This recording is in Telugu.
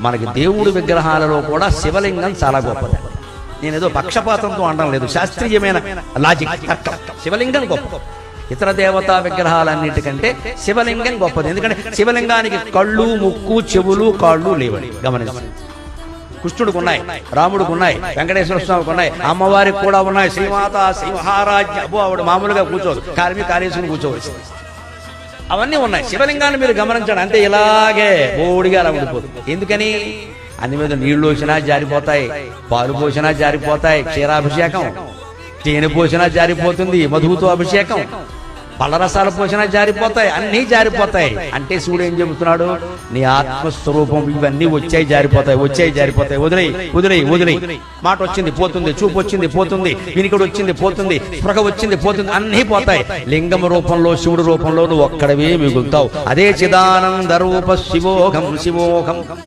మనకి దేవుడి విగ్రహాలలో కూడా శివలింగం చాలా గొప్పది. నేనేదో పక్షపాతంతో అనడం లేదు, శాస్త్రీయమైన లాజిక్ తర్కం. శివలింగం గొప్ప, ఇతర దేవతా విగ్రహాలన్నిటికంటే శివలింగం గొప్పది. ఎందుకంటే శివలింగానికి కళ్ళు, ముక్కు, చెవులు, కాళ్ళు లేవని గమనించండి. కృష్ణుడికి ఉన్నాయి, రాముడికి ఉన్నాయి, వెంకటేశ్వర స్వామికి ఉన్నాయి, అమ్మవారికి కూడా ఉన్నాయి. శ్రీమాత శ్రీమహారాజ్ఞ, అబ్బో ఆవిడ మామూలుగా కూర్చోదు, కాళేశ్వరుని కూర్చోవచ్చు. అవన్నీ ఉన్నాయి. శివలింగాన్ని మీరు గమనించండి, అంతే ఇలాగే బోడిగా అలా ఉండిపోతుంది. ఎందుకని? అన్ని మీద నీళ్లు వచ్చినా జారిపోతాయి, పాలు పోసినా జారిపోతాయి, క్షీరాభిషేకం, తేనె పోసినా జారిపోతుంది, మధువుతో అభిషేకం, పళ్ళరసాలు పోసినా జారిపోతాయి, అన్నీ జారిపోతాయి. అంటే శివుడు ఏం చెబుతున్నాడు? నీ ఆత్మస్వరూపం ఇవన్నీ వచ్చాయి జారిపోతాయి, వచ్చాయి జారిపోతాయి, వదిలేయి వదిలేయి వదిలేయి. మాట వచ్చింది పోతుంది, చూపు వచ్చింది పోతుంది, వినికిడి వచ్చింది పోతుంది, స్పృహ వచ్చింది పోతుంది, అన్నీ పోతాయి. లింగం రూపంలో, శివుడు రూపంలో నువ్వు ఒక్కడవే మిగులుతావు. అదే చిదానంద రూప శివోహం శివోహం.